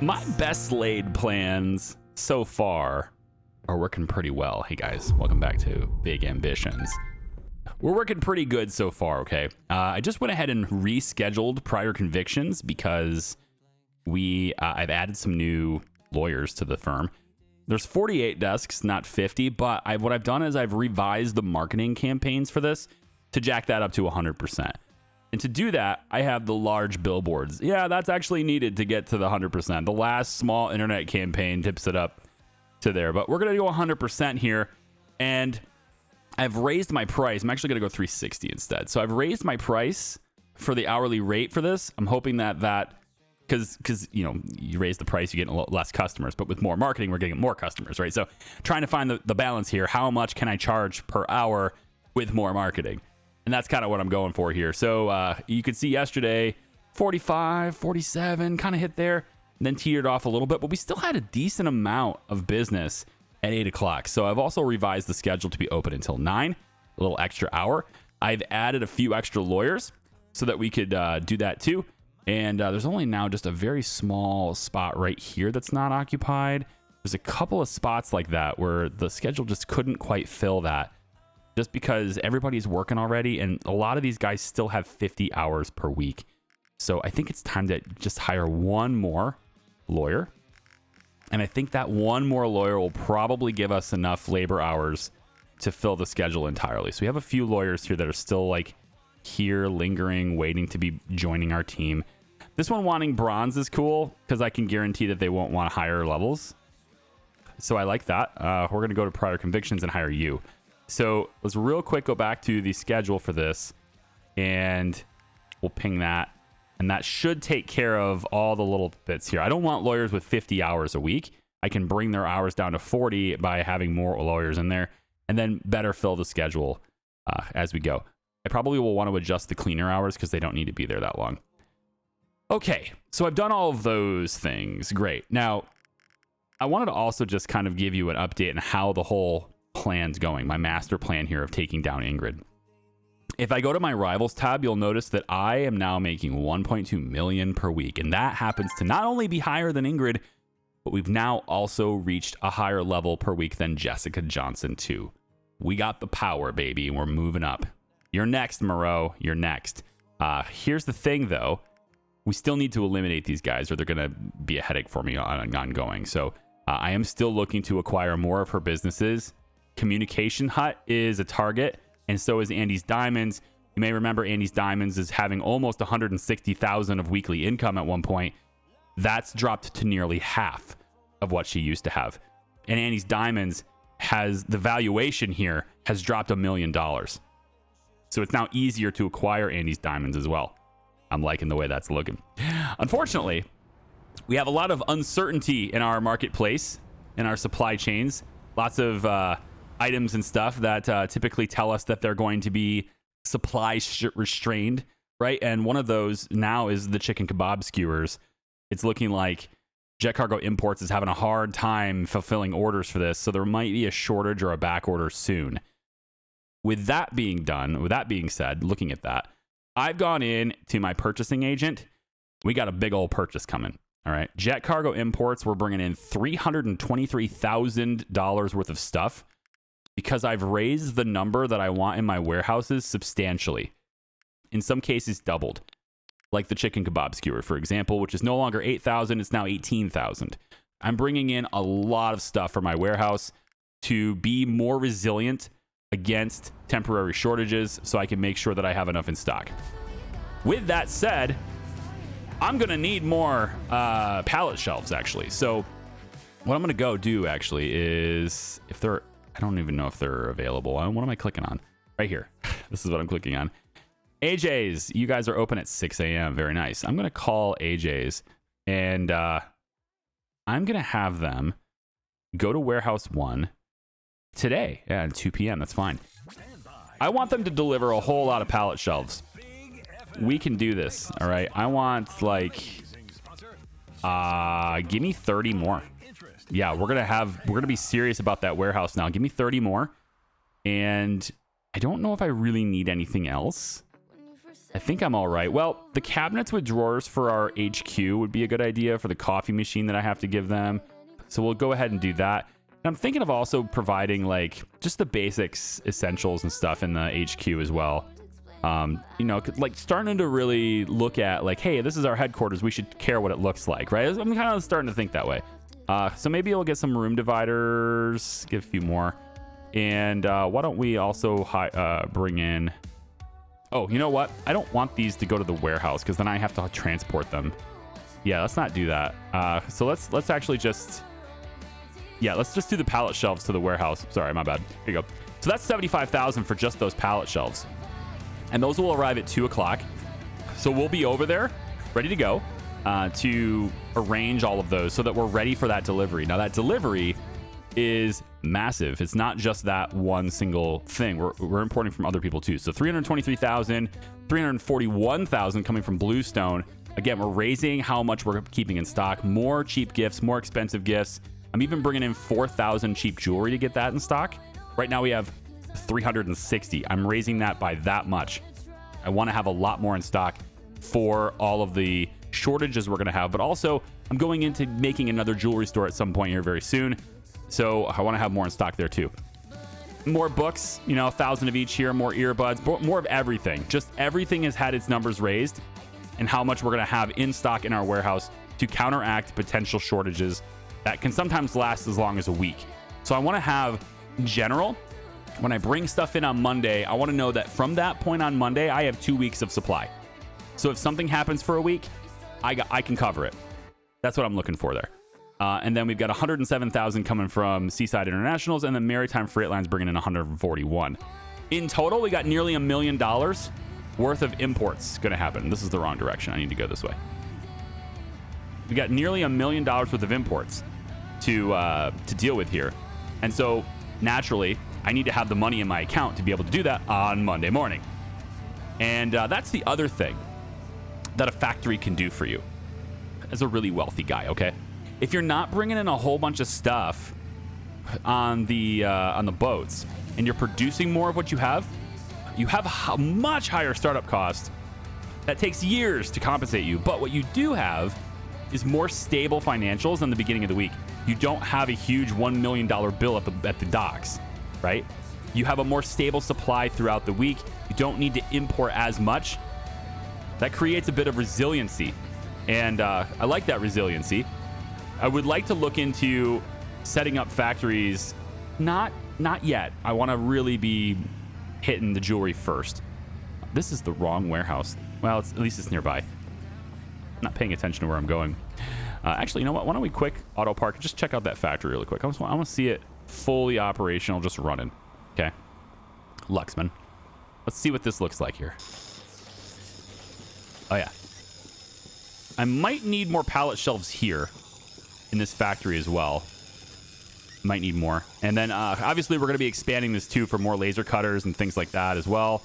My best laid plans so far are working pretty well. Hey guys, welcome back to Big Ambitions. We're working pretty good so far, okay? I just went ahead and rescheduled Pryor Convictions because I've added some new lawyers to the firm. There's 48 desks, not 50, but what I've done is I've revised the marketing campaigns for this to jack that up to 100%. And to do that, I have the large billboards. Yeah, that's actually needed to get to the 100%. The last small internet campaign tips it up to there. But we're going to go 100% here. And I've raised my price. I'm actually going to go 360 instead. So I've raised my price for the hourly rate for this. I'm hoping that because you raise the price, you get less customers. But with more marketing, we're getting more customers, right? So trying to find the balance here. How much can I charge per hour with more marketing? And that's kind of what I'm going for here. So you could see yesterday, 45, 47, kind of hit there, and then teetered off a little bit. But we still had a decent amount of business at 8 o'clock. So I've also revised the schedule to be open until 9, a little extra hour. I've added a few extra lawyers so that we could do that too. And there's only now just a very small spot right here that's not occupied. There's a couple of spots like that where the schedule just couldn't quite fill that, just because everybody's working already, and a lot of these guys still have 50 hours per week. So I think it's time to just hire one more lawyer. And I think that one more lawyer will probably give us enough labor hours to fill the schedule entirely. So we have a few lawyers here that are still like here, lingering, waiting to be joining our team. This one wanting bronze is cool because I can guarantee that they won't want higher levels. So I like that. We're going to go to Pryor Convictions and hire you. So let's real quick go back to the schedule for this, and we'll ping that. And that should take care of all the little bits here. I don't want lawyers with 50 hours a week. I can bring their hours down to 40 by having more lawyers in there, and then better fill the schedule as we go. I probably will want to adjust the cleaner hours because they don't need to be there that long. Okay, so I've done all of those things. Great. Now, I wanted to also just kind of give you an update on how the whole plan's going, my master plan here of taking down Ingrid. If I go to my rivals tab, you'll notice that I am now making 1.2 million per week, and that happens to not only be higher than Ingrid, but we've now also reached a higher level per week than Jessica Johnson too. We got the power, baby, and we're moving up. You're next, Moreau. You're next. Here's the thing, though. We still need to eliminate these guys, or they're going to be a headache for me ongoing. So I am still looking to acquire more of her businesses. Communication Hut is a target, and so is Andy's Diamonds. You may remember Andy's Diamonds is having almost 160,000 of weekly income at one point. That's dropped to nearly half of what she used to have. And Andy's Diamonds has the valuation here has dropped $1 million. So it's now easier to acquire Andy's Diamonds as well. I'm liking the way that's looking. Unfortunately, we have a lot of uncertainty in our marketplace, in our supply chains. Lots of items and stuff that typically tell us that they're going to be supply restrained, right? And one of those now is the chicken kebab skewers. It's looking like Jet Cargo Imports is having a hard time fulfilling orders for this, so there might be a shortage or a back order soon. With that being said, looking at that, I've gone in to my purchasing agent. We got a big old purchase coming. All right. Jet Cargo Imports, we're bringing in $323,000 worth of stuff because I've raised the number that I want in my warehouses substantially. In some cases, doubled. Like the chicken kebab skewer, for example, which is no longer 8,000, it's now 18,000. I'm bringing in a lot of stuff for my warehouse to be more resilient against temporary shortages so I can make sure that I have enough in stock. With that said, I'm going to need more pallet shelves, actually. So what I'm going to go do, actually, is if they're... I don't even know if they're available. What am I clicking on? Right here. This is what I'm clicking on. AJ's. You guys are open at 6 a.m. Very nice. I'm going to call AJ's, and I'm going to have them go to Warehouse 1 today at 2 p.m. That's fine. I want them to deliver a whole lot of pallet shelves. We can do this, all right? I want, like, give me 30 more. Yeah, we're gonna be serious about that warehouse now. Give me 30 more. And I don't know if I really need anything else. I think I'm all right. Well, the cabinets with drawers for our HQ would be a good idea for the coffee machine that I have to give them. So we'll go ahead and do that. And I'm thinking of also providing like just the basics, essentials and stuff in the HQ as well. You know, like starting to really look at like, hey, this is our headquarters. We should care what it looks like, right? I'm kind of starting to think that way. So maybe we'll get some room dividers, get a few more. And why don't we also bring in... Oh, you know what? I don't want these to go to the warehouse because then I have to transport them. Yeah, let's not do that. So let's actually just... Yeah, let's just do the pallet shelves to the warehouse. Sorry, my bad. Here you go. So that's $75,000 for just those pallet shelves. And those will arrive at 2 o'clock. So we'll be over there, ready to go, to arrange all of those so that we're ready for that delivery. Now, that delivery is massive. It's not just that one single thing. We're importing from other people too. So 323,000, 341,000 coming from Bluestone. Again, we're raising how much we're keeping in stock. More cheap gifts, more expensive gifts. I'm even bringing in 4,000 cheap jewelry to get that in stock. Right now we have 360. I'm raising that by that much. I want to have a lot more in stock for all of the shortages we're going to have, but also I'm going into making another jewelry store at some point here very soon. So I want to have more in stock there too. More books, you know, 1,000 of each here, more earbuds, more of everything. Just everything has had its numbers raised and how much we're going to have in stock in our warehouse to counteract potential shortages that can sometimes last as long as a week. So I want to have, in general, when I bring stuff in on Monday, I want to know that from that point on Monday, I have 2 weeks of supply. So if something happens for a week, I can cover it. That's what I'm looking for there. And then we've got 107,000 coming from Seaside Internationals, and then Maritime Freight Line's bringing in 141. In total, we got nearly $1 million worth of imports going to happen. This is the wrong direction. I need to go this way. We got nearly $1 million worth of imports to deal with here. And so naturally, I need to have the money in my account to be able to do that on Monday morning. And that's the other thing that a factory can do for you as a really wealthy guy, okay? If you're not bringing in a whole bunch of stuff on the boats and you're producing more of what you have a much higher startup cost that takes years to compensate you. But what you do have is more stable financials in the beginning of the week. You don't have a huge $1 million bill at the docks, right? You have a more stable supply throughout the week. You don't need to import as much. That creates a bit of resiliency. And I like that resiliency. I would like to look into setting up factories. Not yet. I want to really be hitting the jewelry first. This is the wrong warehouse. Well, at least it's nearby. I'm not paying attention to where I'm going. Actually, you know what? Why don't we quick auto park and just check out that factory really quick. I want to see it fully operational, just running. Okay. Luxman. Let's see what this looks like here. Oh, yeah. I might need more pallet shelves here in this factory as well. Might need more. And then obviously we're going to be expanding this too for more laser cutters and things like that as well.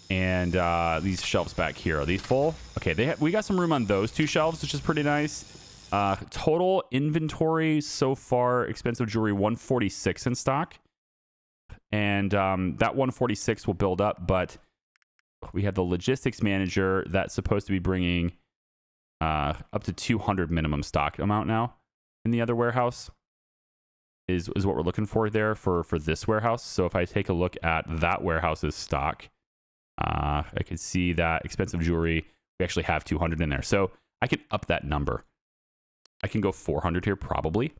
And these shelves back here, are these full? Okay, we got some room on those 2 shelves, which is pretty nice. Total inventory so far, expensive jewelry 146 in stock. And that 146 will build up, but we have the logistics manager that's supposed to be bringing up to 200 minimum stock amount now in the other warehouse is what we're looking for there for this warehouse. So if I take a look at that warehouse's stock, I can see that expensive jewelry, we actually have 200 in there. So I can up that number. I can go 400 here probably.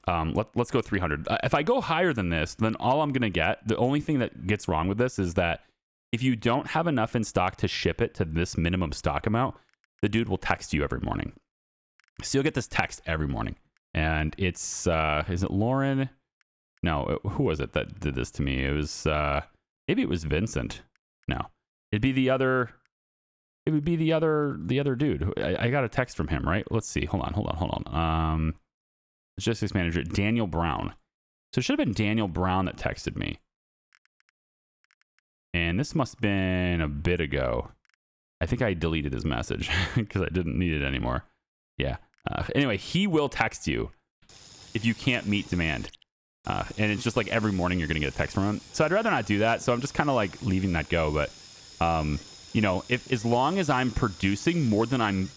Let's go 300. If I go higher than this, then all I'm going to get, the only thing that gets wrong with this is that if you don't have enough in stock to ship it to this minimum stock amount, the dude will text you every morning. So you'll get this text every morning. And it's, is it Lauren? No, who was it that did this to me? It was, maybe it was Vincent. No, it would be the other dude. I got a text from him, right? Let's see. Hold on. Logistics manager, Daniel Brown. So it should have been Daniel Brown that texted me. And this must have been a bit ago. I think I deleted his message because I didn't need it anymore. Yeah. Anyway, he will text you if you can't meet demand. And it's just like every morning you're going to get a text from him. So I'd rather not do that. So I'm just kind of like leaving that go. But You know, if as long as I'm producing more than I'm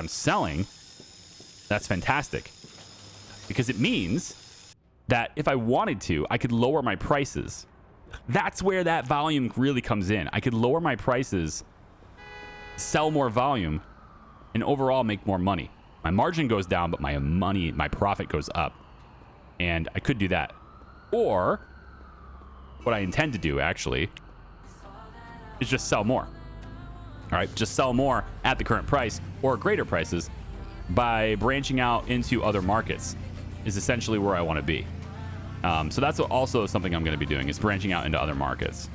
selling, that's fantastic. Because it means that if I wanted to, I could lower my prices. That's where that volume really comes in. I could lower my prices, sell more volume, and overall make more money. My margin goes down, but my profit goes up. And I could do that. Or what I intend to do actually is just sell more. All right, just sell more at the current price or greater prices by branching out into other markets is essentially where I want to be. So that's also something I'm going to be doing is branching out into other markets.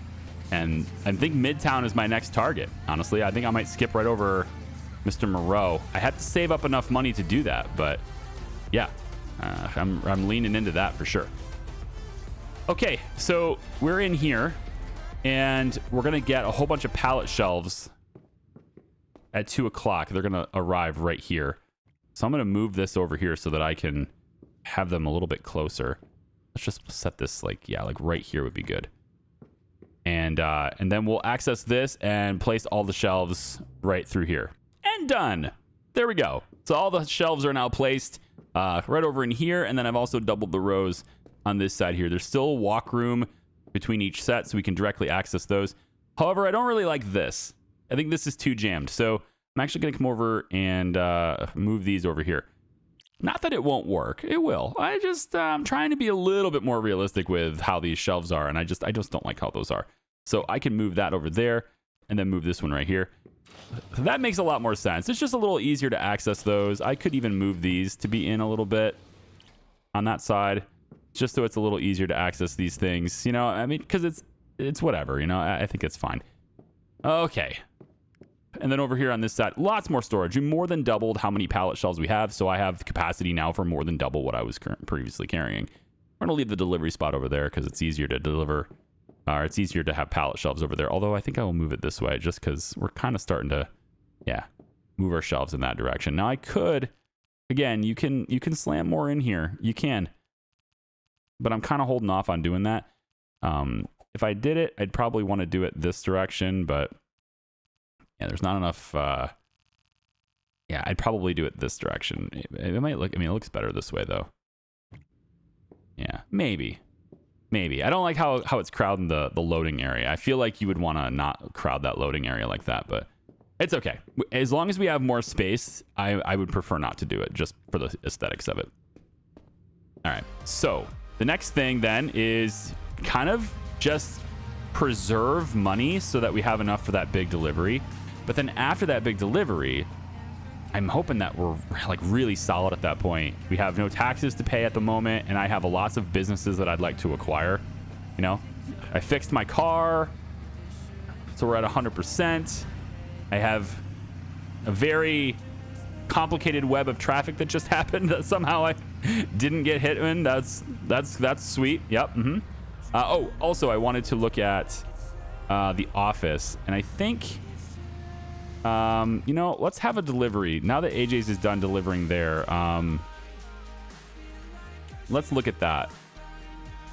And I think Midtown is my next target. Honestly, I think I might skip right over Mr. Moreau. I have to save up enough money to do that, but yeah, I'm leaning into that for sure. Okay, so we're in here and we're going to get a whole bunch of pallet shelves at 2 o'clock. They're going to arrive right here. So I'm going to move this over here so that I can have them a little bit closer. Let's just set this like right here would be good. And then we'll access this and place all the shelves right through here. And done. There we go. So all the shelves are now placed right over in here. And then I've also doubled the rows on this side here. There's still walk room between each set so we can directly access those. However, I don't really like this. I think this is too jammed. So I'm actually going to come over and move these over here. Not that it won't work. It will. I'm trying to be a little bit more realistic with how these shelves are. And I just don't like how those are. So I can move that over there and then move this one right here. That makes a lot more sense. It's just a little easier to access those. I could even move these to be in a little bit on that side, just so it's a little easier to access these things. You know, I mean, because it's whatever, you know, I think it's fine. Okay. And then over here on this side, lots more storage. We more than doubled how many pallet shelves we have. So I have the capacity now for more than double what I was previously carrying. We're going to leave the delivery spot over there because it's easier to deliver. It's easier to have pallet shelves over there. Although I think I will move it this way just because we're kind of starting to, move our shelves in that direction. Now I could, again, you can slam more in here. You can. But I'm kind of holding off on doing that. If I did it, I'd probably want to do it this direction, but yeah, there's not enough. I'd probably do it this direction. It might look, it looks better this way though. Yeah, maybe. I don't like how it's crowding the loading area. I feel like you would want to not crowd that loading area like that, but it's okay. As long as we have more space, I would prefer not to do it just for the aesthetics of it. All right, so the next thing then is kind of just preserve money so that we have enough for that big delivery. But then after that big delivery, I'm hoping that we're like really solid at that point. We have no taxes to pay at the moment, and I have lots of businesses that I'd like to acquire. You know, I fixed my car, so we're at 100%. I have a very complicated web of traffic that just happened that somehow I didn't get hit in. That's sweet. Yep. Also, I wanted to look at the office, and I think, let's have a delivery. Now that AJ's is done delivering there, let's look at that.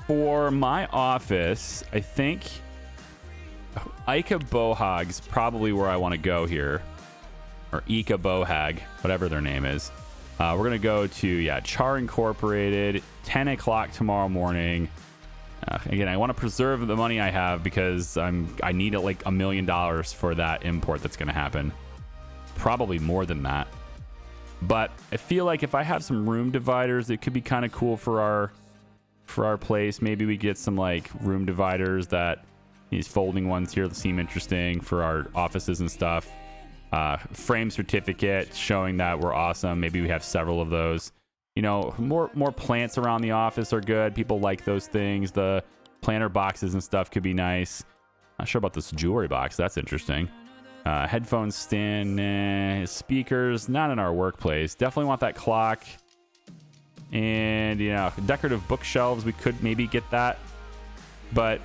For my office, I think Ika Bohag's probably where I want to go here. Or Ika Bohag, whatever their name is. We're going to go to, Char Incorporated, 10 o'clock tomorrow morning. Again, I want to preserve the money I have because I need like $1 million for that import that's going to happen. Probably more than that. But I feel like if I have some room dividers, it could be kind of cool for our place. Maybe we get some like room dividers that these folding ones here seem interesting for our offices and stuff. Frame certificate showing that we're awesome. Maybe we have several of those. You know, more plants around the office are good. People like those things. The planter boxes and stuff could be nice. Not sure about this jewelry box. That's interesting. Headphone stand, speakers, not in our workplace. Definitely want that clock. And, decorative bookshelves. We could maybe get that. But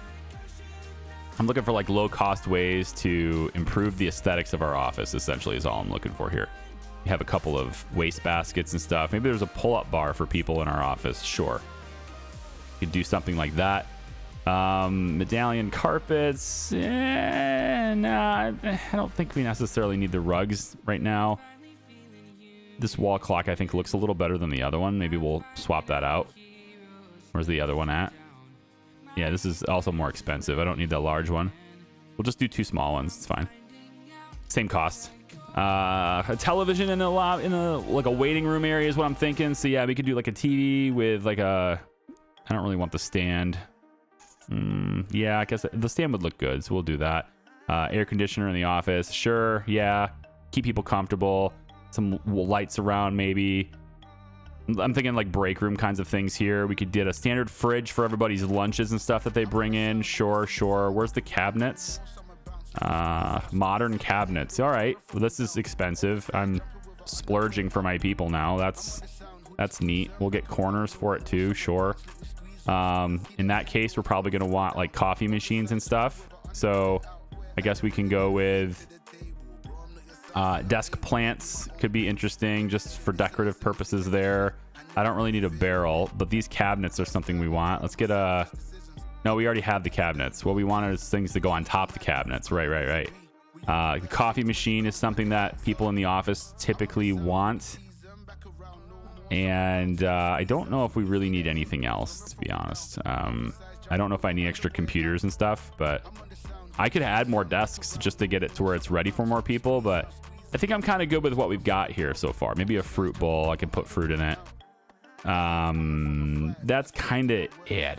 I'm looking for like low cost ways to improve the aesthetics of our office, essentially, is all I'm looking for here. We have a couple of waste baskets and stuff. Maybe there's a pull-up bar for people in our office. Sure. You could do something like that. Medallion carpets. Nah, I don't think we necessarily need the rugs right now. This wall clock, I think, looks a little better than the other one. Maybe we'll swap that out. Where's the other one at? Yeah, this is also more expensive. I don't need that large one. We'll just do 2 small ones. It's fine. Same cost. A television in like a waiting room area is what I'm thinking. So yeah, we could do like a TV with like a... I don't really want the stand. Yeah, I guess the stand would look good, so we'll do that. Air conditioner in the office. Sure, yeah. Keep people comfortable. Some lights around maybe. I'm thinking like break room kinds of things here. We could get a standard fridge for everybody's lunches and stuff that they bring in. Sure. Where's the cabinets? Modern cabinets. All right. Well, this is expensive. I'm splurging for my people now. That's neat. We'll get corners for it too. Sure. In that case, we're probably going to want like coffee machines and stuff. So I guess we can go with desk plants. Could be interesting just for decorative purposes there. I don't really need a barrel, but these cabinets are something we want. Let's get a... No, we already have the cabinets. What we wanted is things to go on top of the cabinets. Right. The coffee machine is something that people in the office typically want. And I don't know if we really need anything else, to be honest. I don't know if I need extra computers and stuff, but I could add more desks just to get it to where it's ready for more people. But I think I'm kind of good with what we've got here so far. Maybe a fruit bowl. I can put fruit in it. That's kind of it.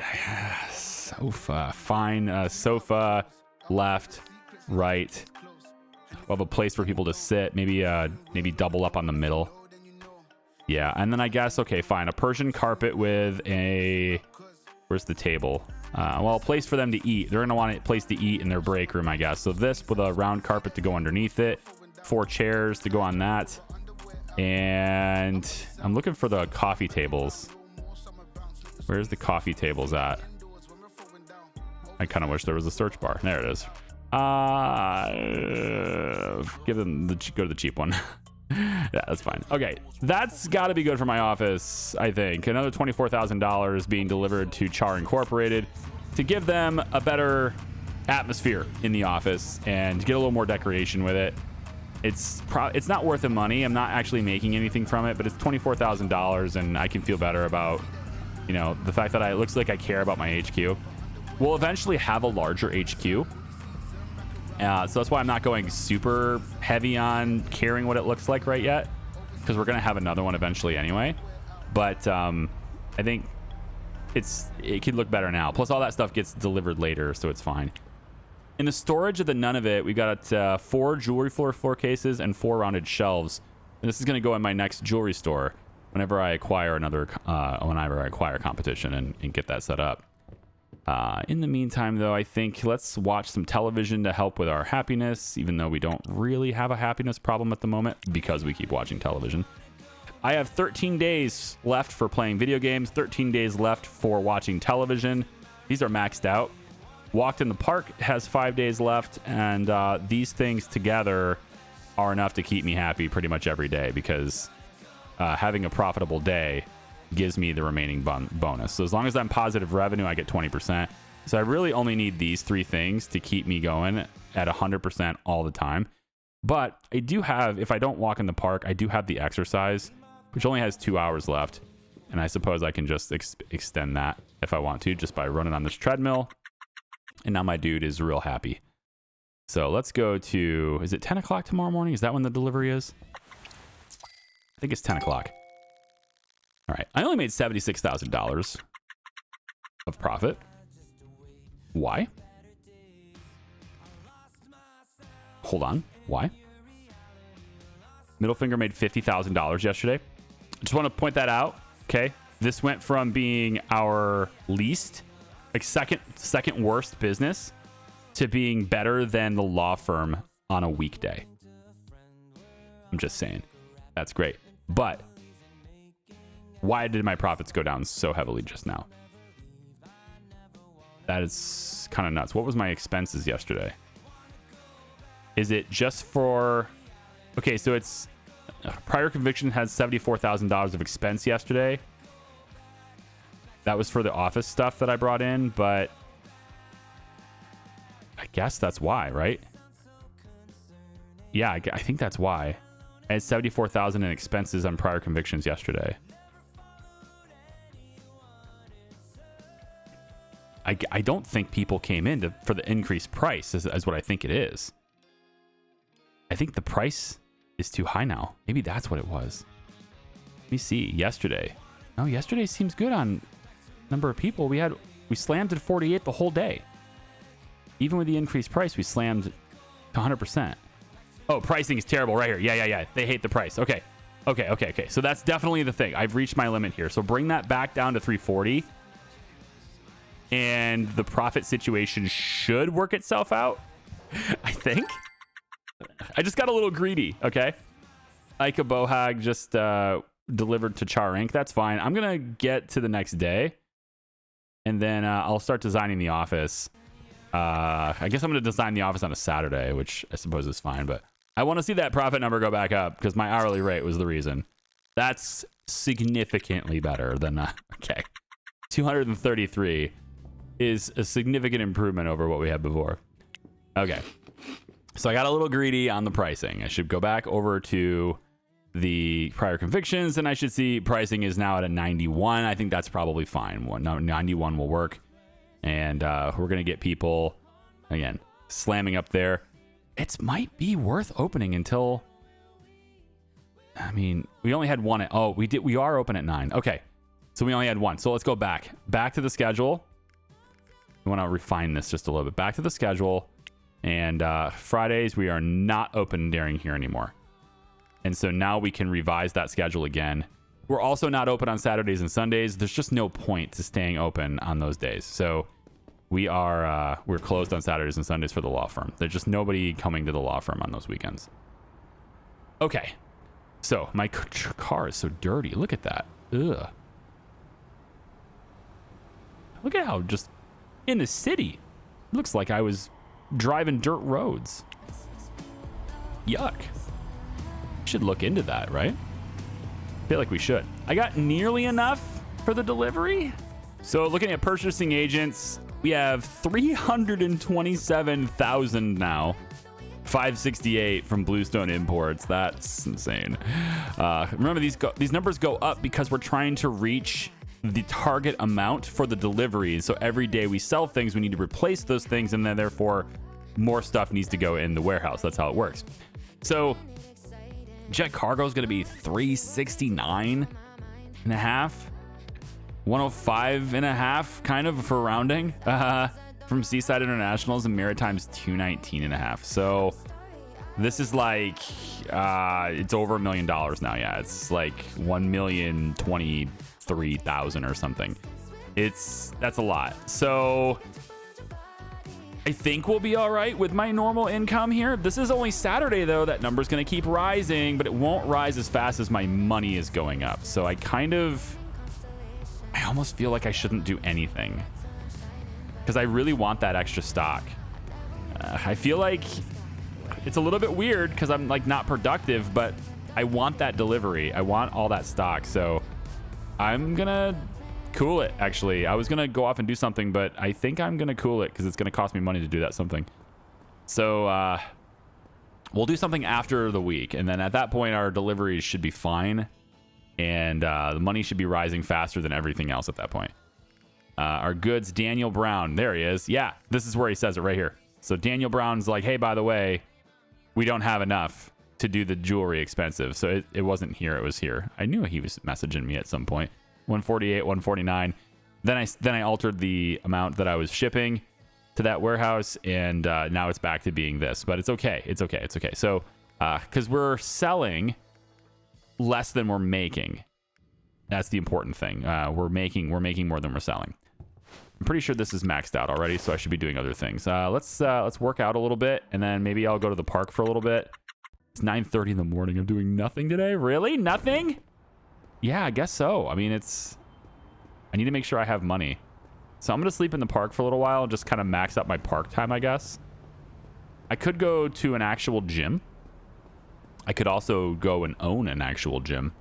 Sofa. Fine. Sofa. Left. Right. We'll have a place for people to sit. Maybe double up on the middle. Yeah, and then I guess, okay, fine. A Persian carpet with a... Where's the table? Well, a place for them to eat. They're going to want a place to eat in their break room, I guess. So this with a round carpet to go underneath it. 4 chairs to go on that. And I'm looking for the coffee tables. Where's the coffee tables at? I kind of wish there was a search bar. There it is. Give them go to the cheap one. Yeah, that's fine. Okay, that's got to be good for my office, I think. Another $24,000 being delivered to Char Incorporated to give them a better atmosphere in the office and get a little more decoration with it. It's not worth the money. I'm not actually making anything from it, but it's $24,000, and I can feel better about, you know, the fact that it looks like I care about my HQ. We'll eventually have a larger HQ. So that's why I'm not going super heavy on caring what it looks like right yet, because we're going to have another one eventually anyway. But I think it could look better now. Plus all that stuff gets delivered later, so it's fine. In the storage of the none of it, we've got 4 jewelry floor cases and 4 rounded shelves. And this is going to go in my next jewelry store whenever I acquire competition and get that set up. In the meantime, though, I think let's watch some television to help with our happiness, even though we don't really have a happiness problem at the moment because we keep watching television. I have 13 days left for playing video games, 13 days left for watching television. These are maxed out. Walked in the Park has 5 days left, and these things together are enough to keep me happy pretty much every day because having a profitable day gives me the remaining bonus. So as long as I'm positive revenue, I get 20%. So I really only need these 3 things to keep me going at 100% all the time. But I do have, if I don't walk in the park, I do have the exercise, which only has 2 hours left. And I suppose I can just extend that if I want to, just by running on this treadmill. And now my dude is real happy. So let's go to, is it 10 o'clock tomorrow morning? Is that when the delivery is? I think it's 10 o'clock. All right, I only made $76,000 of profit. Why? Hold on, why? Middle Finger made $50,000 yesterday. I just want to point that out, okay? This went from being our least, like second worst business to being better than the law firm on a weekday. I'm just saying, that's great. But why did my profits go down so heavily just now? That is kind of nuts. What was my expenses yesterday? Is it just for... Okay, so it's... Prior Conviction has $74,000 of expense yesterday. That was for the office stuff that I brought in, but... I guess that's why, right? Yeah, I think that's why. I had 74,000 in expenses on prior convictions yesterday. I don't think people came in for the increased price as what I think it is. I think the price is too high now. Maybe that's what it was. Let me see. Yesterday. No, yesterday seems good on number of people. We slammed at 48 the whole day. Even with the increased price, we slammed to 100%. Oh, pricing is terrible right here. Yeah. They hate the price. Okay. So that's definitely the thing. I've reached my limit here. So bring that back down to 340. And the profit situation should work itself out, I think. I just got a little greedy, okay? Ika Bohag just delivered to Char Inc. That's fine. I'm going to get to the next day. And then I'll start designing the office. I guess I'm going to design the office on a Saturday, which I suppose is fine. But I want to see that profit number go back up because my hourly rate was the reason. That's significantly better than... okay. 233 is a significant improvement over what we had before. Okay. So I got a little greedy on the pricing. I should go back over to the prior convictions and I should see pricing is now at a 91. I think that's probably fine. 91 will work. And we're going to get people, again, slamming up there. It might be worth opening until... I mean, we only had one. We are open at 9. Okay. So we only had one. So let's go back to the schedule. We want to refine this just a little bit. Back to the schedule. And Fridays, we are not open during here anymore. And so now we can revise that schedule again. We're also not open on Saturdays and Sundays. There's just no point to staying open on those days. So we're closed on Saturdays and Sundays for the law firm. There's just nobody coming to the law firm on those weekends. Okay. So my car is so dirty. Look at that. Ugh. Look at how just in the city, looks like I was driving dirt roads. Yuck. Should look into that, right? I feel like we should. I got nearly enough for the delivery. So looking at purchasing agents, we have 327,000 now. 568 from Bluestone Imports. That's insane. Remember, these numbers go up because we're trying to reach the target amount for the deliveries. So every day we sell things, we need to replace those things, and then therefore more stuff needs to go in the warehouse. That's how it works. So jet cargo is going to be 369 and a half, 105 and a half, kind of for rounding. From Seaside Internationals and Maritime's 219 and a half. So this is like it's over $1 million now. Yeah, it's like 1,023,000 or something. That's a lot. So I think we'll be all right with my normal income here. This is only Saturday though. That number's going to keep rising, but it won't rise as fast as my money is going up. So I almost feel like I shouldn't do anything, because I really want that extra stock. I feel like it's a little bit weird because I'm like not productive, but I want that delivery. I want all that stock. So I'm going to cool it, actually. I was going to go off and do something, but I think I'm going to cool it because it's going to cost me money to do that something. So we'll do something after the week. And then at that point, our deliveries should be fine. And the money should be rising faster than everything else at that point. Our goods, Daniel Brown. There he is. Yeah, this is where he says it right here. So Daniel Brown's like, hey, by the way, we don't have enough to do the jewelry expensive. So it wasn't here. It was here. I knew he was messaging me at some point. 148, 149. Then I altered the amount that I was shipping to that warehouse. And now it's back to being this. But it's okay. It's okay. It's okay. So because we're selling less than we're making. That's the important thing. We're making more than we're selling. I'm pretty sure this is maxed out already, so I should be doing other things. Let's work out a little bit, and then maybe I'll go to the park for a little bit. It's 9:30 in the morning. I'm doing nothing today. Really? Nothing? Yeah, I guess so. I mean, I need to make sure I have money. So I'm going to sleep in the park for a little while and just kind of max out my park time, I guess. I could go to an actual gym. I could also go and own an actual gym.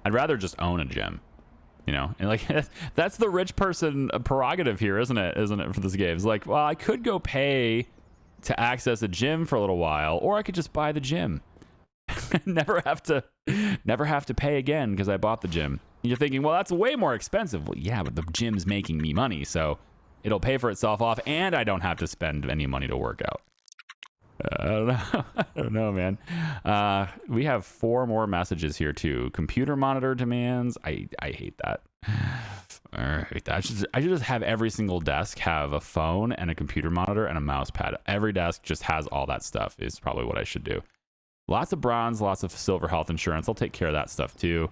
I'd rather just own a gym. You know, and like that's the rich person prerogative here, isn't it? For this game, it's like, well, I could go pay to access a gym for a little while, or I could just buy the gym. never have to pay again because I bought the gym. You're thinking, well, that's way more expensive. Well, yeah, but the gym's making me money, so it'll pay for itself off, and I don't have to spend any money to work out. I don't know. I don't know, man. We have 4 more messages here too. Computer monitor demands. I hate that. I hate that. I should just have every single desk have a phone and a computer monitor and a mouse pad. Every desk just has all that stuff is probably what I should do. Lots of bronze, lots of silver health insurance. I'll take care of that stuff too.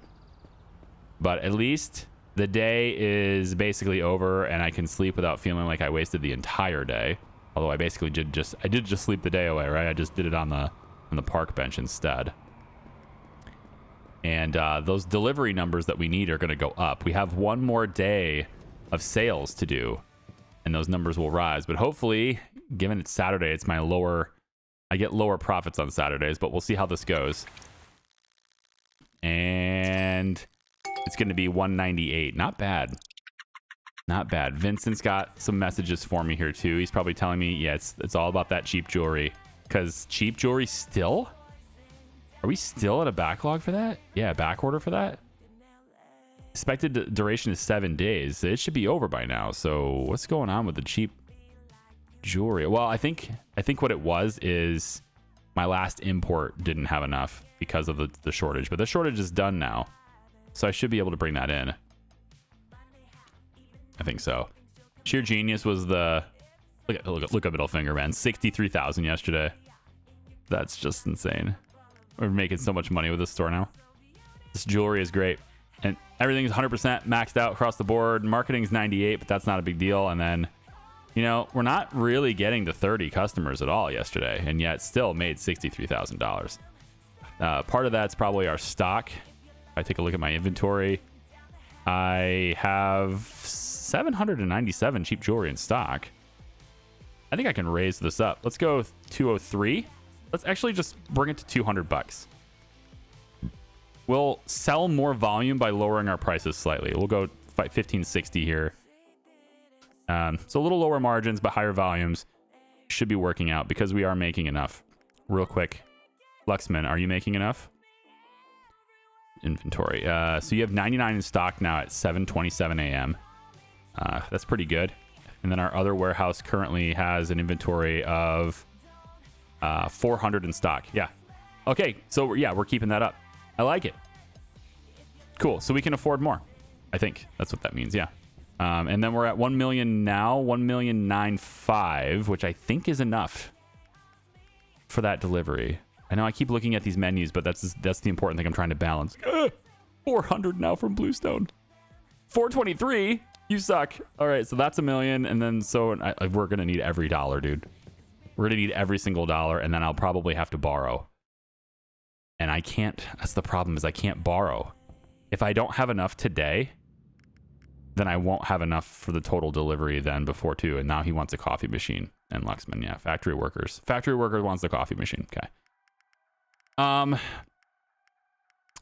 But at least the day is basically over and I can sleep without feeling like I wasted the entire day. Although I basically did just sleep the day away, right? I just did it on the park bench instead. And those delivery numbers that we need are going to go up. We have one more day of sales to do, and those numbers will rise. But hopefully, given it's Saturday, it's my lower. I get lower profits on Saturdays, but we'll see how this goes. And it's going to be 198. Not bad. Not bad. Vincent's got some messages for me here too. He's probably telling me, yeah, it's all about that cheap jewelry. Because cheap jewelry still? Are we still at a backlog for that? Yeah, back order for that? Expected duration is 7 days. It should be over by now. So what's going on with the cheap jewelry? Well, I think what it was is my last import didn't have enough because of the shortage. But the shortage is done now. So I should be able to bring that in. I think so. Sheer genius was the look at middle finger, man. 63,000 yesterday. That's just insane. We're making so much money with this store now. This jewelry is great, and everything's 100% maxed out across the board. Marketing's 98, but that's not a big deal. And then, you know, we're not really getting to 30 customers at all yesterday, and yet still made $63,000. Part of that's probably our stock. If I take a look at my inventory, I have 797 cheap jewelry in stock. I think I can raise this up. Let's go 203. Let's actually just bring it to $200. We'll sell more volume by lowering our prices slightly. We'll go 1560 here. So a little lower margins, but higher volumes should be working out because we are making enough. Real quick, Luxman, are you making enough? Inventory. So you have 99 in stock now at 7:27 a.m. That's pretty good. And then our other warehouse currently has an inventory of 400 in stock. Yeah. Okay. So yeah, we're keeping that up. I like it. Cool. So we can afford more. I think that's what that means. Yeah. And then we're at 1 million now, 1,000,095, which I think is enough for that delivery. I know I keep looking at these menus, but that's the important thing I'm trying to balance. 400 now from Bluestone. 423. You suck. All right, so that's $1 million, and then we're gonna need every dollar, dude. We're gonna need every single dollar, and then I'll probably have to borrow. And I can't. That's the problem, is I can't borrow. If I don't have enough today, then I won't have enough for the total delivery then before too. And now he wants a coffee machine. And Luxman, yeah, factory workers. Factory worker wants the coffee machine. Okay.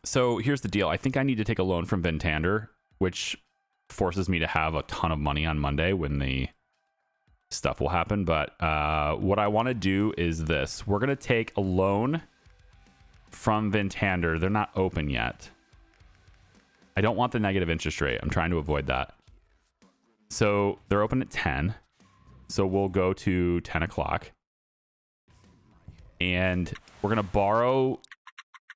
So here's the deal. I think I need to take a loan from Vintander, which forces me to have a ton of money on Monday when the stuff will happen. But what I want to do is this. We're going to take a loan from Vintander. They're not open yet. I don't want the negative interest rate. I'm trying to avoid that. So they're open at 10. So we'll go to 10 o'clock. And we're going to borrow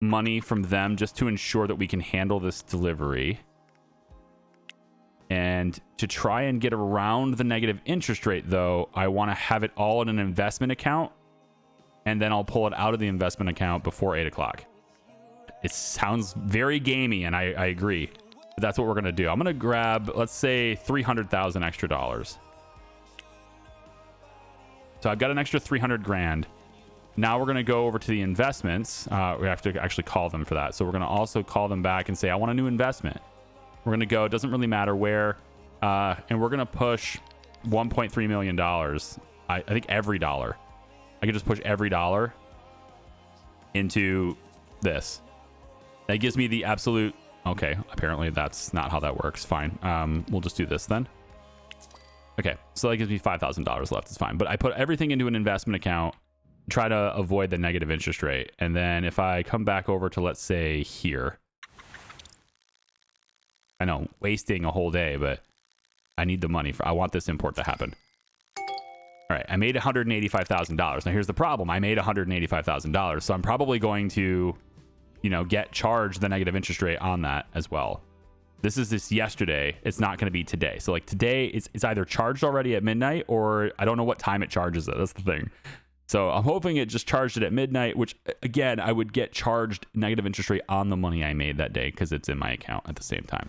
money from them just to ensure that we can handle this delivery. And to try and get around the negative interest rate, though, I want to have it all in an investment account. And then I'll pull it out of the investment account before 8 o'clock. It sounds very gamey, and I agree. But that's what we're going to do. I'm going to grab, let's say, 300,000 extra dollars. So I've got an extra 300 grand. Now we're going to go over to the investments. We have to actually call them for that. So we're going to also call them back and say, I want a new investment. We're going to go, it doesn't really matter where. And we're going to push $1.3 million. I think every dollar. I could just push every dollar into this. That gives me the absolute... Okay, apparently that's not how that works. Fine. We'll just do this then. Okay, so that gives me $5,000 left. It's fine. But I put everything into an investment account, try to avoid the negative interest rate. And then if I come back over to, let's say, here. I know, wasting a whole day, but I need the money. I want this import to happen. All right, I made $185,000. Now, here's the problem. I made $185,000. So I'm probably going to, get charged the negative interest rate on that as well. This is this yesterday. It's not going to be today. So like today, it's either charged already at midnight or I don't know what time it charges it. That's the thing. So I'm hoping it just charged it at midnight, which again, I would get charged negative interest rate on the money I made that day because it's in my account at the same time.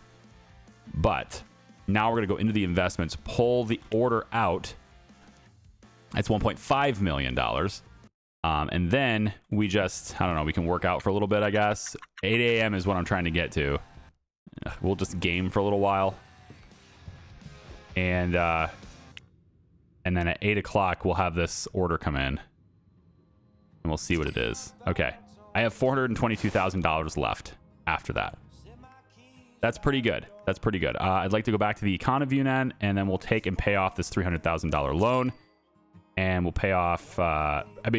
But now we're going to go into the investments, pull the order out. That's $1.5 million. And then we just, I don't know, we can work out for a little bit, I guess. 8 a.m. is what I'm trying to get to. We'll just game for a little while. And then at 8 o'clock, we'll have this order come in. And we'll see what it is. Okay. I have $422,000 left after that. That's pretty good. That's pretty good. I'd like to go back to the economy then, and then we'll take and pay off this $300,000 loan. And we'll pay off,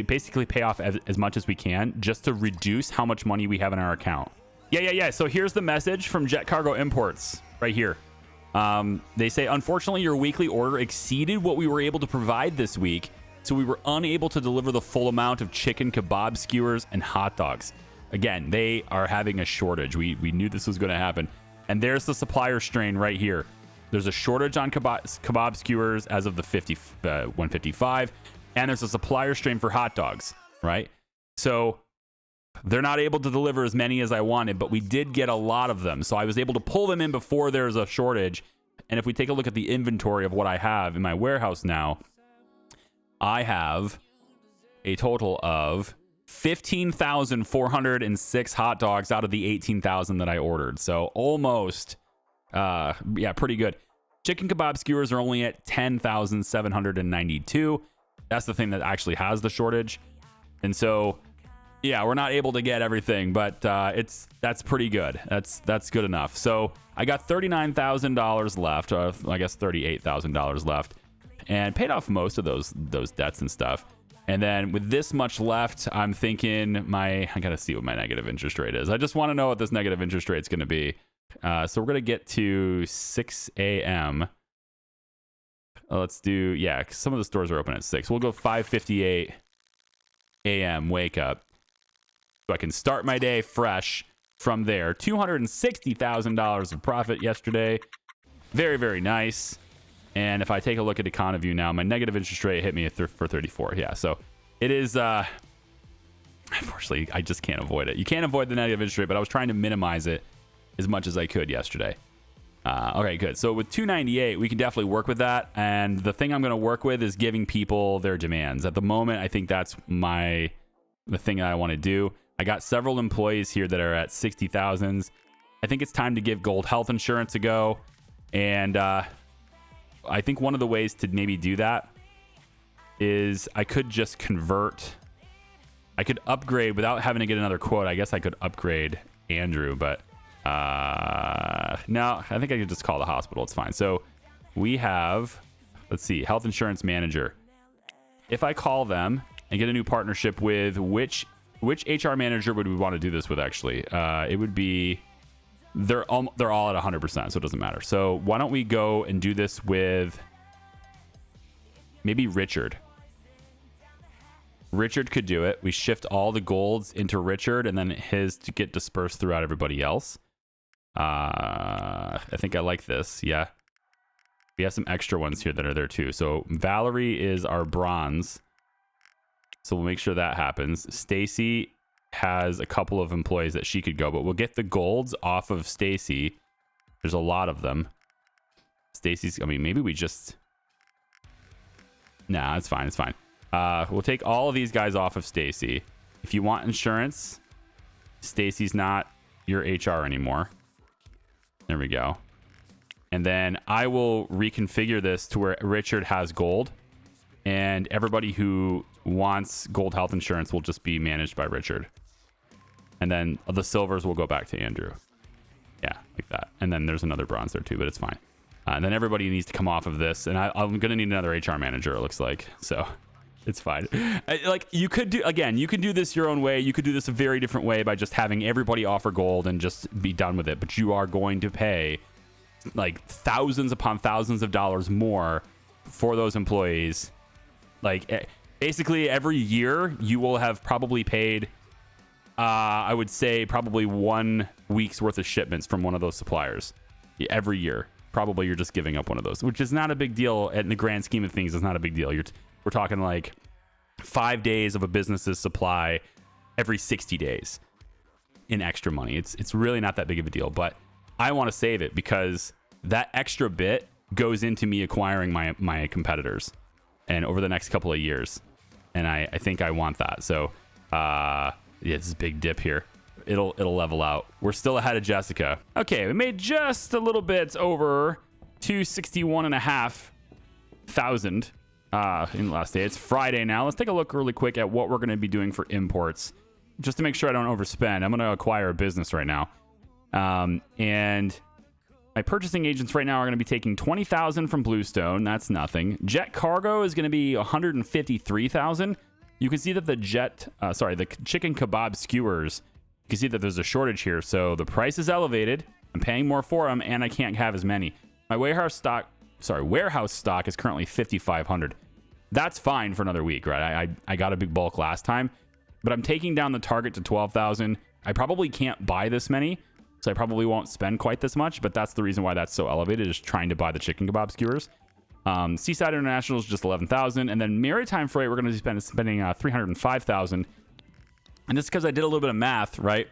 basically pay off as much as we can just to reduce how much money we have in our account. Yeah. So here's the message from Jet Cargo Imports right here. They say, unfortunately, your weekly order exceeded what we were able to provide this week, so we were unable to deliver the full amount of chicken kebab skewers and hot dogs. Again, they are having a shortage. We knew this was going to happen. And there's the supplier strain right here. There's a shortage on kebab skewers as of the 155, and there's a supplier strain for hot dogs, right? So they're not able to deliver as many as I wanted, but we did get a lot of them. So I was able to pull them in before there's a shortage. And if we take a look at the inventory of what I have in my warehouse now, I have a total of 15,406 hot dogs out of the 18,000 that I ordered. So almost, pretty good. Chicken kebab skewers are only at 10,792. That's the thing that actually has the shortage. And so, yeah, we're not able to get everything, but that's pretty good. That's good enough. So I got $39,000 left, or I guess $38,000 left, and paid off most of those debts and stuff. And then with this much left, I'm thinking I gotta see what my negative interest rate is. I just want to know what this negative interest rate is going to be. So we're gonna get to 6 a.m. Let's do, because some of the stores are open at 6. We'll go 5:58 a.m. wake up. So I can start my day fresh from there. $260,000 of profit yesterday. Very, very nice. And if I take a look at EconoView now, my negative interest rate hit me for 34. Yeah, so it is, unfortunately, I just can't avoid it. You can't avoid the negative interest rate, but I was trying to minimize it as much as I could yesterday. Okay, good. So with 298, we can definitely work with that. And the thing I'm going to work with is giving people their demands. At the moment, I think that's the thing that I want to do. I got several employees here that are at 60,000s. I think it's time to give gold health insurance a go. And I think one of the ways to maybe do that is I could just convert. I could upgrade without having to get another quote. I guess I could upgrade Andrew, but no, I think I could just call the hospital. It's fine. So we have, let's see, health insurance manager. If I call them and get a new partnership with which HR manager would we want to do this with? Actually, it would be they're all at 100%, so it doesn't matter. So why don't we go and do this with maybe Richard? Richard could do it. We shift all the golds into Richard, and then his to get dispersed throughout everybody else. I think I like this. Yeah, we have some extra ones here that are there too. So Valerie is our bronze. So we'll make sure that happens. Stacy has a couple of employees that she could go, but we'll get the golds off of Stacy. There's a lot of them. Stacy's, maybe we just... Nah, it's fine. It's fine. We'll take all of these guys off of Stacy. If you want insurance, Stacy's not your HR anymore. There we go. And then I will reconfigure this to where Richard has gold, and everybody who wants gold health insurance will just be managed by Richard. And then the silvers will go back to Andrew. Yeah, like that. And then there's another bronze there too, but it's fine. And then everybody needs to come off of this, and I'm gonna need another HR manager, it looks like. So it's fine. Like, you could do this your own way. You could do this a very different way by just having everybody offer gold and just be done with it. But you are going to pay like thousands upon thousands of dollars more for those employees. Like, basically every year you will have probably paid, I would say probably 1 week's worth of shipments from one of those suppliers every year. Probably you're just giving up one of those, which is not a big deal in the grand scheme of things. It's not a big deal. We're talking like 5 days of a business's supply every 60 days in extra money. It's really not that big of a deal, but I want to save it because that extra bit goes into me acquiring my competitors and over the next couple of years. And I think I want that. So, yeah, this is a big dip here. It'll level out. We're still ahead of Jessica. Okay, we made just a little bit over 261,500 in the last day. It's Friday now. Let's take a look really quick at what we're going to be doing for imports, just to make sure I don't overspend. I'm going to acquire a business right now, and my purchasing agents right now are going to be taking 20,000 from Bluestone. That's nothing. Jet cargo is going to be 153,000. You can see that the the chicken kebab skewers. You can see that there's a shortage here, so the price is elevated. I'm paying more for them, and I can't have as many. My warehouse stock is currently 5,500. That's fine for another week, right? I got a big bulk last time, but I'm taking down the target to 12,000. I probably can't buy this many, so I probably won't spend quite this much, but that's the reason why that's so elevated, is trying to buy the chicken kebab skewers. Seaside International is just 11,000, and then Maritime Freight, we're going to be spending 305,000. And that's because I did a little bit of math, right?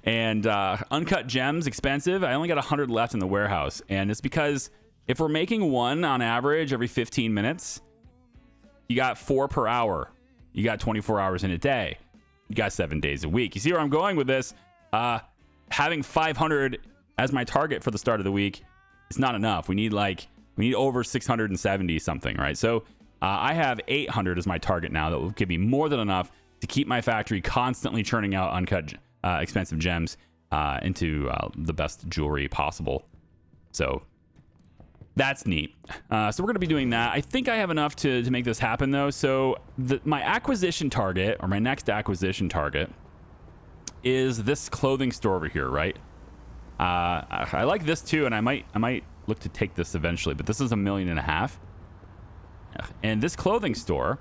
And uncut gems, expensive. I only got 100 left in the warehouse. And it's because if we're making one on average every 15 minutes, you got 4 per hour. You got 24 hours in a day. You got 7 days a week. You see where I'm going with this? Having 500 as my target for the start of the week is not enough. We need over 670 something, right? So I have 800 as my target now. That will give me more than enough to keep my factory constantly churning out uncut expensive gems into the best jewelry possible. So that's neat. So we're going to be doing that. I think I have enough to make this happen, though. So my acquisition target, or my next acquisition target, is this clothing store over here, right? I like this too, and I might look to take this eventually, but this is $1.5 million. And this clothing store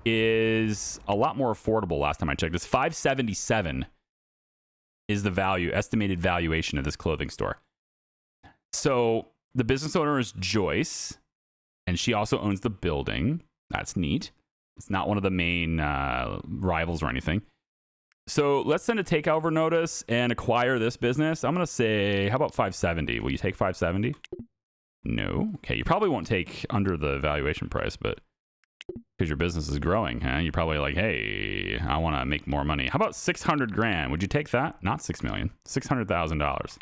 is a lot more affordable. Last time I checked, it's 577 is the estimated valuation of this clothing store. So the business owner is Joyce, and she also owns the building. That's neat. It's not one of the main rivals or anything. So let's send a takeover notice and acquire this business. I'm going to say, how about 570? Will you take 570? No. Okay, you probably won't take under the valuation price, but because your business is growing, huh? You're probably like, hey, I want to make more money. How about 600 grand? Would you take that? Not 6 million, $600,000.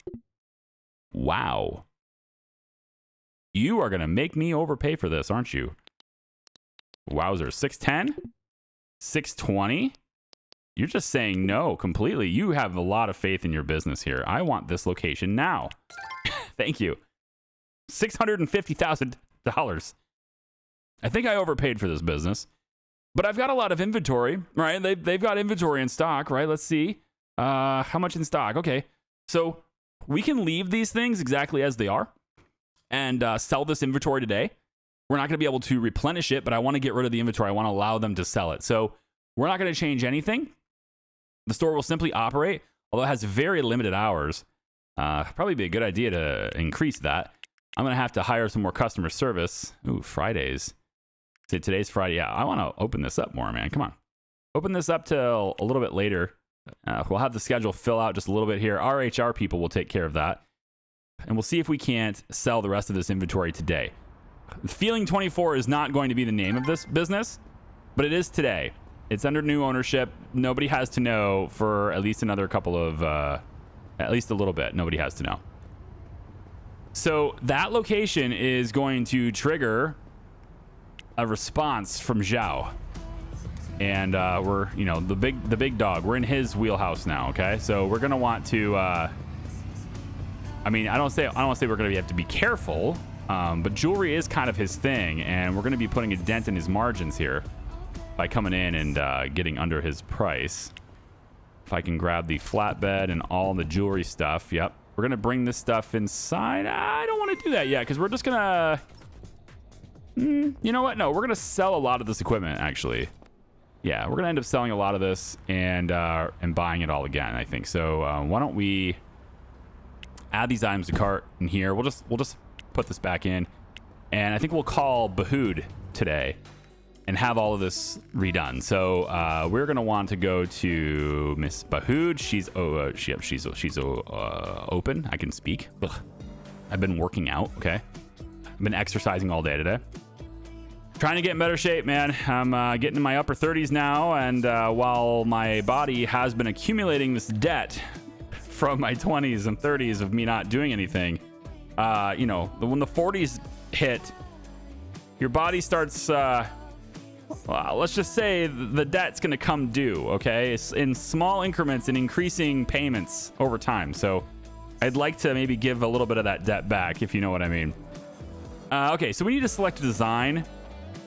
Wow. You are going to make me overpay for this, aren't you? Wowzer. 610? 620? You're just saying no completely. You have a lot of faith in your business here. I want this location now. Thank you. $650,000. I think I overpaid for this business, but I've got a lot of inventory, right? They've got inventory in stock, right? Let's see. How much in stock? Okay. So we can leave these things exactly as they are and sell this inventory today. We're not going to be able to replenish it, but I want to get rid of the inventory. I want to allow them to sell it. So we're not going to change anything. The store will simply operate, although it has very limited hours. Probably be a good idea to increase that. I'm going to have to hire some more customer service. Ooh, Fridays. See, today's Friday. Yeah, I want to open this up more, man. Come on. Open this up till a little bit later. We'll have the schedule fill out just a little bit here. Our HR people will take care of that. And we'll see if we can't sell the rest of this inventory today. Feeling 24 is not going to be the name of this business, but it is today. It's under new ownership. Nobody has to know for at least another couple of, at least a little bit. Nobody has to know. So that location is going to trigger a response from Zhao. And we're, the big dog. We're in his wheelhouse now, okay? So we're going to want to, I don't want to say we're going to have to be careful, But jewelry is kind of his thing, and we're going to be putting a dent in his margins here by coming in and getting under his price. If I can grab the flatbed and all the jewelry stuff. Yep. We're going to bring this stuff inside. I don't want to do that yet because we're just going to... you know what? No, we're going to sell a lot of this equipment, actually. Yeah, we're going to end up selling a lot of this and buying it all again, I think. So why don't we add these items to cart in here. We'll just put this back in. And I think we'll call Bahood today and have all of this redone. So we're going to want to go to Miss Bahood. She's open. I can speak. Ugh. I've been working out, okay? I've been exercising all day today. Trying to get in better shape, man. I'm getting in my upper 30s now, and while my body has been accumulating this debt from my 20s and 30s of me not doing anything, you know, when the 40s hit, your body starts, well, let's just say the debt's going to come due, okay? It's in small increments and increasing payments over time. So I'd like to maybe give a little bit of that debt back, if you know what I mean. Okay, so we need to select a design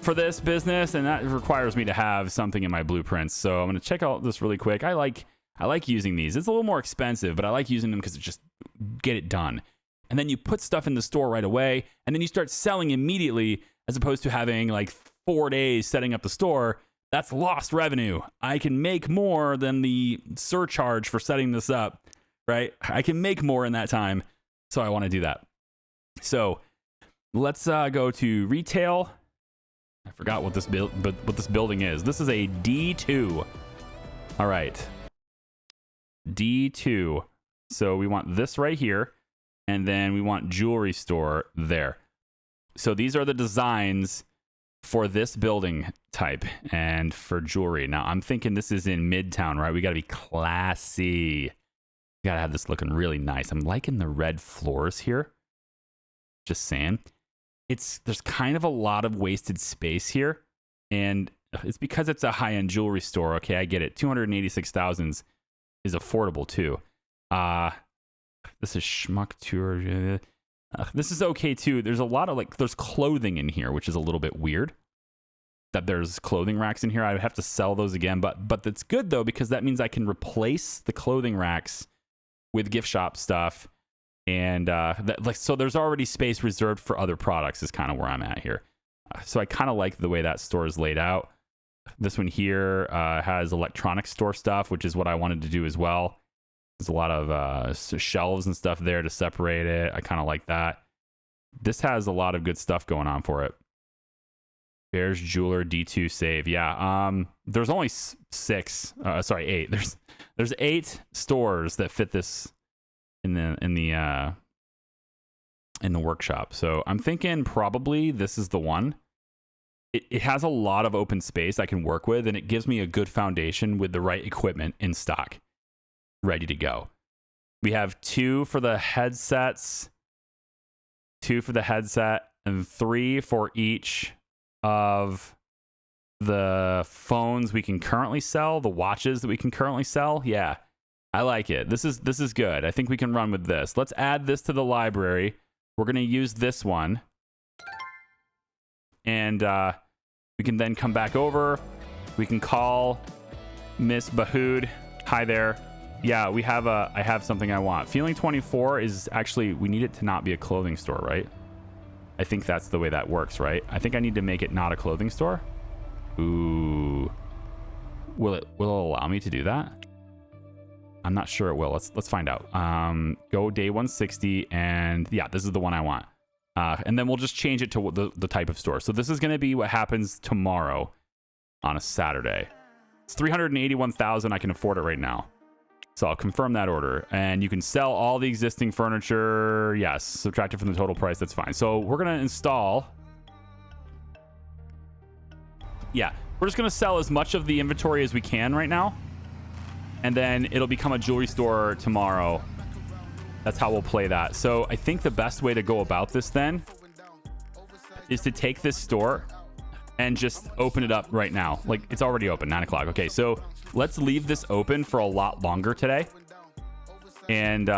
for this business, and that requires me to have something in my blueprints. So I'm going to check out this really quick. I like using these. It's a little more expensive, but I like using them because it just get it done. And then you put stuff in the store right away, and then you start selling immediately, as opposed to having like 4 days setting up the store. That's lost revenue. I can make more than the surcharge for setting this up, right? I can make more in that time, so I want to do that. So let's go to retail. I forgot what this building is. This is a D2. All right. D2. So we want this right here, and then we want jewelry store there. So these are the designs for this building type and for jewelry. Now I'm thinking this is in Midtown, right? We got to be classy. We got to have this looking really nice. I'm liking the red floors here. Just saying. There's kind of a lot of wasted space here, and it's because it's a high-end jewelry store. Okay, I get it. 286,000 is affordable too. This is schmuck tour. This is okay too. There's a lot of there's clothing in here, which is a little bit weird. That there's clothing racks in here. I would have to sell those again, but that's good though, because that means I can replace the clothing racks with gift shop stuff. And so there's already space reserved for other products is kind of where I'm at here. So I kind of like the way that store is laid out. This one here has electronic store stuff, which is what I wanted to do as well. There's a lot of shelves and stuff there to separate it. I kind of like that. This has a lot of good stuff going on for it. Bears Jeweler D2 save. Yeah. There's only 8. There's 8 stores that fit this in the workshop. So I'm thinking probably this is the one. It has a lot of open space I can work with, and it gives me a good foundation with the right equipment in stock, ready to go. We have 2 for the headsets, 2 for the headset, and 3 for each of the phones we can currently sell, the watches that we can currently sell. Yeah. I like it. This is good. I think we can run with this. Let's add this to the library. We're going to use this one. And we can then come back over. We can call Miss Bahood. Hi there. Yeah, I have something I want. Feeling 24 is actually, we need it to not be a clothing store, right? I think that's the way that works, right? I think I need to make it not a clothing store. Ooh. Will it allow me to do that? I'm not sure it will. Let's find out. Go day 160, and yeah, this is the one I want. And then we'll just change it to the type of store. So this is going to be what happens tomorrow on a Saturday. It's 381,000. I can afford it right now. So I'll confirm that order, and you can sell all the existing furniture. Yes, subtract it from the total price. That's fine. So we're going to install. Yeah, we're just going to sell as much of the inventory as we can right now. And then it'll become a jewelry store tomorrow. That's how we'll play that. So I think the best way to go about this then is to take this store and just open it up right now. Like, it's already open, 9 o'clock. Okay, so let's leave this open for a lot longer today. And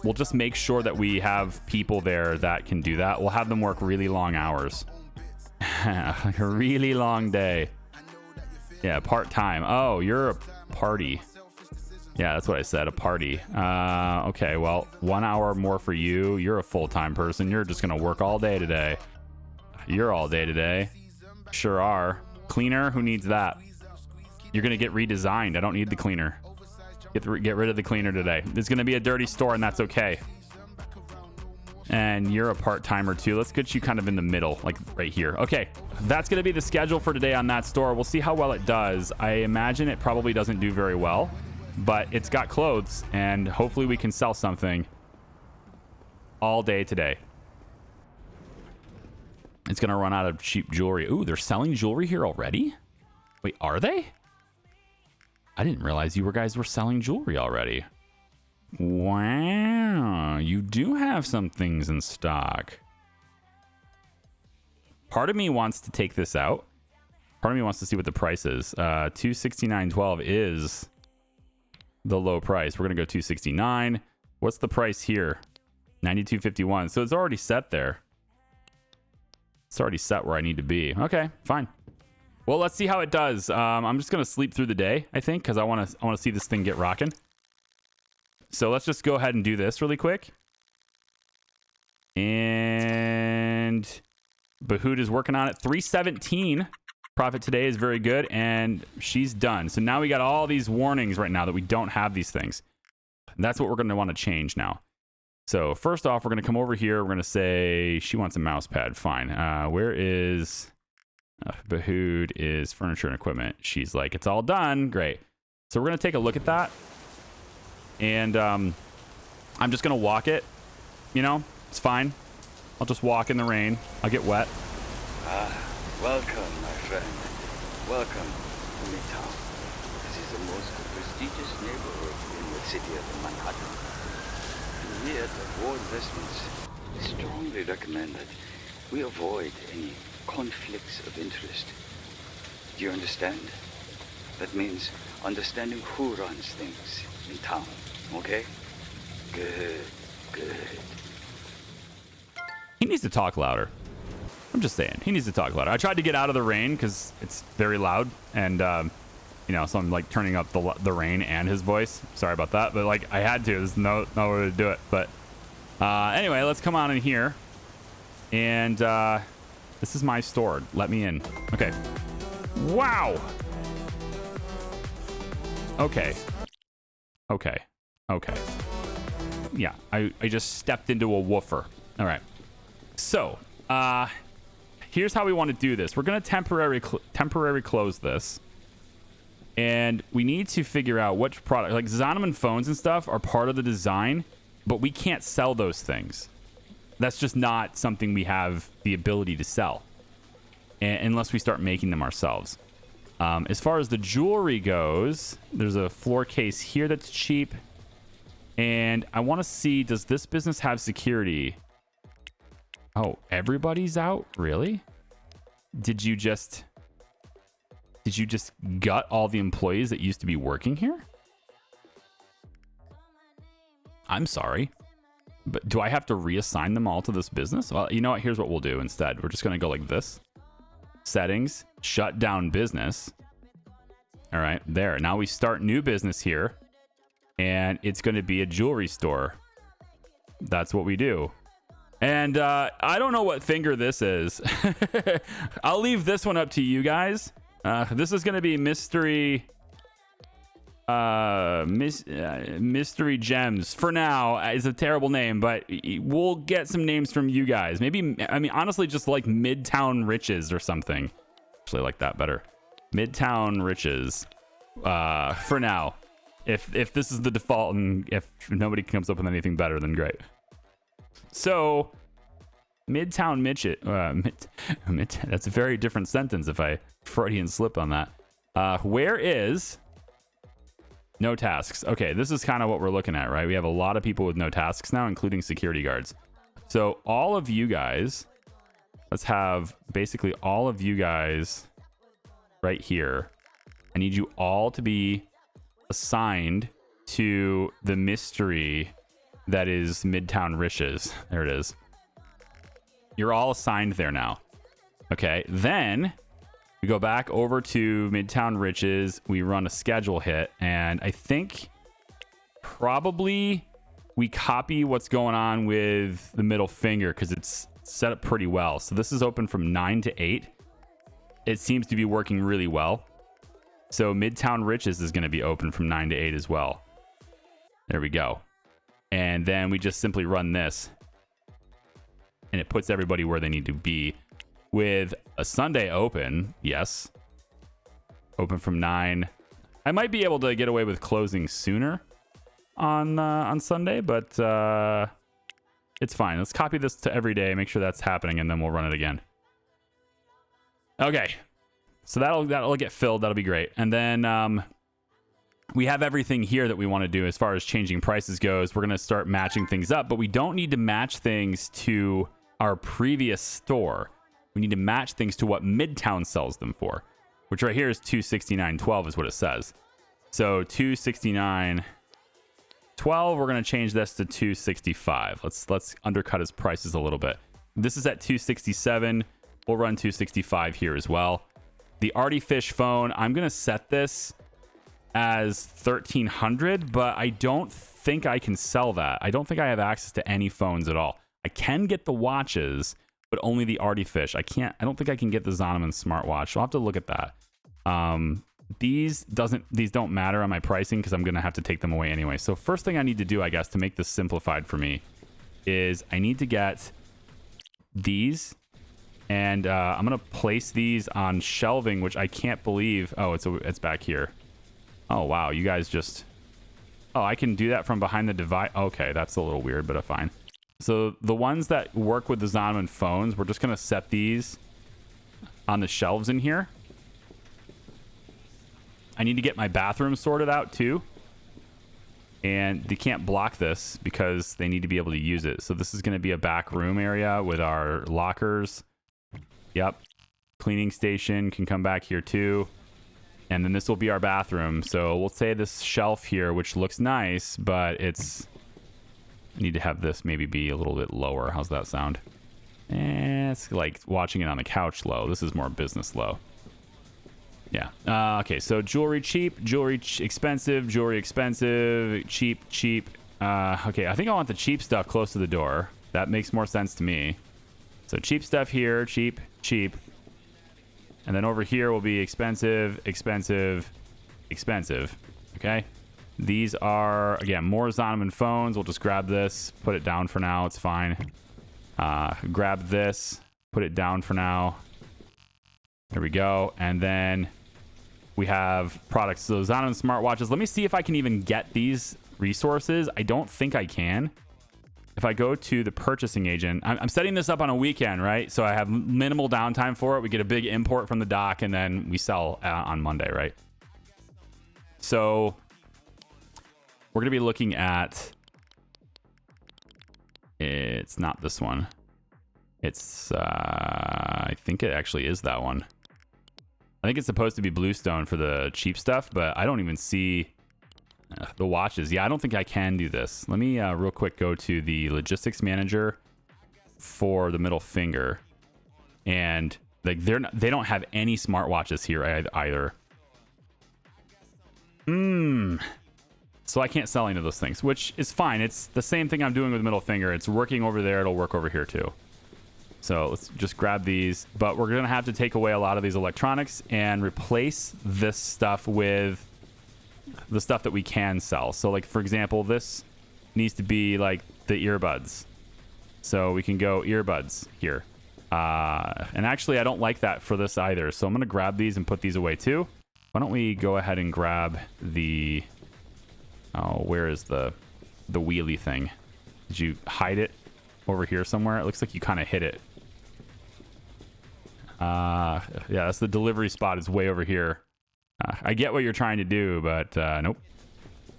we'll just make sure that we have people there that can do that. We'll have them work really long hours. Like a really long day. Yeah, part-time. Oh, you're a party. Yeah, that's what I said, a party. Okay, well, 1 hour more for you. You're a full-time person. You're just gonna work all day today. You're all day today. Sure are. Cleaner, who needs that? You're gonna get redesigned. I don't need the cleaner. Get rid of the cleaner today. There's gonna be a dirty store, and that's okay. And you're a part-timer too. Let's get you kind of in the middle, like right here. Okay, that's gonna be the schedule for today on that store. We'll see how well it does. I imagine it probably doesn't do very well, but it's got clothes, and hopefully we can sell something all day today. It's gonna run out of cheap jewelry. Ooh, they're selling jewelry here already? Wait, are they? I didn't realize you guys were selling jewelry already. Wow, you do have some things in stock. Part of me wants to take this out. Part of me wants to see what the price is. $269.12 is the low price. We're gonna go $269. What's the price here? $92.51. So it's already set there. It's already set where I need to be. Okay, fine. Well, let's see how it does. I'm just gonna sleep through the day, I think, because I want to see this thing get rocking. So let's just go ahead and do this really quick. And Bahood is working on it. 317 profit today is very good, and she's done. So now we got all these warnings right now that we don't have these things. And that's what we're going to want to change now. So first off, we're going to come over here. We're going to say she wants a mouse pad. Fine. Where is Bahood is furniture and equipment. She's like, it's all done. Great. So we're going to take a look at that. And I'm just going to walk it. You know, it's fine. I'll just walk in the rain. I'll get wet. Welcome, my friend. Welcome to Midtown. This is the most prestigious neighborhood in the city of Manhattan. And here at War Investments, we strongly recommend that we avoid any conflicts of interest. Do you understand? That means understanding who runs things in town, okay? Good, good. He needs to talk louder. I'm just saying, he needs to talk louder. I tried to get out of the rain because it's very loud, and you know, so I'm like turning up the rain and his voice. Sorry about that, but like I had to. There's no way to do it. But anyway, let's come on in here, and this is my store. Let me in. Okay. Wow. Okay. Okay. Okay. Yeah, I just stepped into a woofer. All right. So, here's how we want to do this. We're going to temporary close this. And we need to figure out which product, like Zonoman phones and stuff are part of the design, but we can't sell those things. That's just not something we have the ability to sell unless we start making them ourselves. As far as the jewelry goes, there's a floor case here that's cheap. And I want to see, does this business have security? Oh, everybody's out? Really? Did you just gut all the employees that used to be working here? I'm sorry, but do I have to reassign them all to this business? Well, you know what? Here's what we'll do instead. We're just going to go like this. Settings, shut down business. All right, there. Now we start new business here, and it's going to be a jewelry store. That's what we do. And I don't know what finger this is. I'll leave this one up to you guys. This is going to be Mystery Gems. For now, it's a terrible name, but we'll get some names from you guys. Maybe, I mean, honestly, just like Midtown Riches or something. Actually, I like that better. Midtown Riches. For now. If this is the default and if nobody comes up with anything better, then great. So, Midtown Midget. That's a very different sentence if I Freudian slip on that. Where is no tasks? Okay, this is kind of what we're looking at, right? We have a lot of people with no tasks now, including security guards. So, all of you guys, let's have basically all of you guys right here. I need you all to be assigned to the mystery that is Midtown Riches. There it is. You're all assigned there now. Okay, then we go back over to Midtown Riches. We run a schedule hit, and I think probably we copy what's going on with the middle finger because it's set up pretty well. So this is open from 9 to 8. It seems to be working really well. So Midtown Riches is going to be open from 9 to 8 as well. There we go. And then we just simply run this. And it puts everybody where they need to be. With a Sunday open, yes. Open from 9. I might be able to get away with closing sooner on Sunday, but it's fine. Let's copy this to every day, make sure that's happening, and then we'll run it again. Okay. So that'll get filled. That'll be great. And then we have everything here that we want to do as far as changing prices goes. We're going to start matching things up, but we don't need to match things to our previous store. We need to match things to what Midtown sells them for, which right here is $269.12 is what it says. So $269.12. We're going to change this to $265. Let's undercut his prices a little bit. This is at $267. We'll run $265 here as well. The Artie Fish phone, I'm going to set this as $1,300, but I don't think I can sell that. I don't think I have access to any phones at all. I can get the watches, but only the Artie Fish. I don't think I can get the Zonoman smartwatch. So I'll have to look at that. These don't matter on my pricing because I'm going to have to take them away anyway. So first thing I need to do, I guess, to make this simplified for me is I need to get these. And I'm going to place these on shelving, which I can't believe. Oh, it's back here. Oh, wow. You guys just... Oh, I can do that from behind the device. Okay, that's a little weird, but fine. So the ones that work with the Zonoman phones, we're just going to set these on the shelves in here. I need to get my bathroom sorted out, too. And they can't block this because they need to be able to use it. So this is going to be a back room area with our lockers. Yep. Cleaning station can come back here too. And then this will be our bathroom. So we'll say this shelf here, which looks nice, but I need to have this maybe be a little bit lower. How's that sound? It's like watching it on the couch low. This is more business low. Yeah. Okay, so jewelry cheap, expensive, cheap. Okay, I think I want the cheap stuff close to the door. That makes more sense to me. So cheap stuff here, cheap. And then over here will be expensive. Okay. These are, again, more Zonoman phones. We'll just grab this, put it down for now. It's fine. Grab this, put it down for now. There we go. And then we have products. So Zonoman smartwatches. Let me see if I can even get these resources. I don't think I can. If I go to the purchasing agent, I'm setting this up on a weekend, right? So I have minimal downtime for it. We get a big import from the dock, and then we sell on Monday, right? So we're going to be looking at... It's not this one. It's... I think it actually is that one. I think it's supposed to be Bluestone for the cheap stuff, but I don't even see... the watches. Yeah, I don't think I can do this. Let me real quick go to the logistics manager for the middle finger, and like they don't have any smartwatches here either. So I can't sell any of those things, which is fine. It's the same thing I'm doing with the middle finger. It's working over there. It'll work over here too. So let's just grab these, but we're gonna have to take away a lot of these electronics and replace this stuff with the stuff that we can sell. So like, for example, this needs to be like the earbuds. So we can go earbuds here. And actually I don't like that for this either. So I'm going to grab these and put these away too. Why don't we go ahead and grab the, where is the wheelie thing? Did you hide it over here somewhere? It looks like you kind of hid it. Yeah, that's the delivery spot is way over here. I get what you're trying to do, but nope.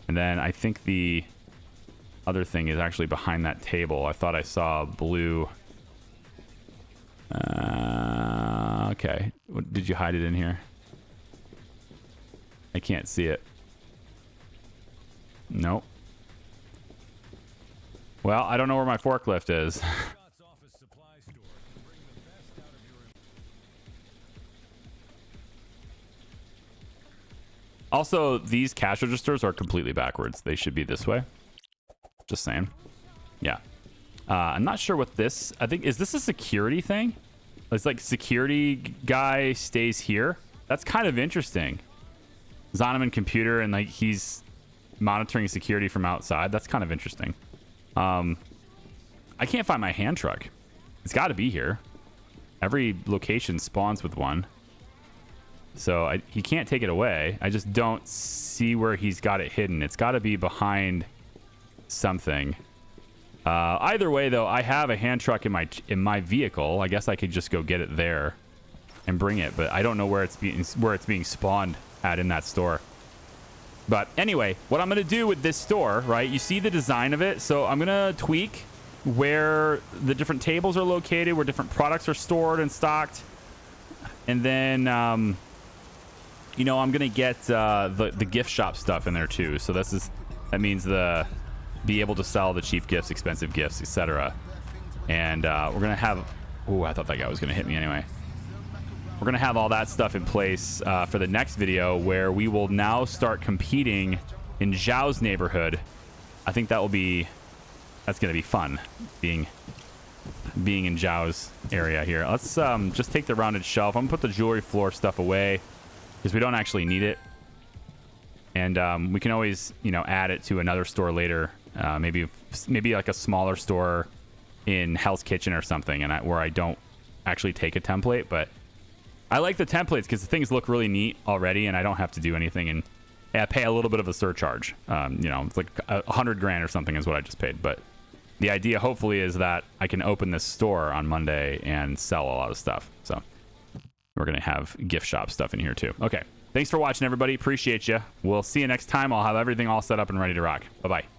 And then I think the other thing is actually behind that table. I thought I saw blue. Okay. Did you hide it in here? I can't see it. Nope. Well, I don't know where my forklift is. Also, these cash registers are completely backwards. They should be this way. Just saying. Yeah. I'm not sure what this... I think... Is this a security thing? It's like security guy stays here. That's kind of interesting. Zonoman computer and like he's monitoring security from outside. That's kind of interesting. I can't find my hand truck. It's got to be here. Every location spawns with one. So he can't take it away. I just don't see where he's got it hidden. It's got to be behind something. Either way, though, I have a hand truck in my vehicle. I guess I could just go get it there and bring it, but I don't know where it's being spawned at in that store. But anyway, what I'm gonna do with this store, right? You see the design of it, so I'm gonna tweak where the different tables are located, where different products are stored and stocked, and then you know, I'm gonna get the gift shop stuff in there too. So that means be able to sell the cheap gifts, expensive gifts, etc. And we're gonna have... Oh, I thought that guy was gonna hit me anyway. We're gonna have all that stuff in place for the next video, where we will now start competing in Zhao's neighborhood. I think that's gonna be fun, being in Zhao's area here. Let's just take the rounded shelf. I'm gonna put the jewelry floor stuff away because we don't actually need it, and we can always, you know, add it to another store later. Maybe like a smaller store in Hell's Kitchen or something, and where I don't actually take a template. But I like the templates because the things look really neat already, and I don't have to do anything and pay a little bit of a surcharge. You know, it's like $100 grand or something is what I just paid. But the idea, hopefully, is that I can open this store on Monday and sell a lot of stuff. So we're gonna have gift shop stuff in here too. Okay, thanks for watching, everybody. Appreciate you. We'll see you next time. I'll have everything all set up and ready to rock. Bye bye.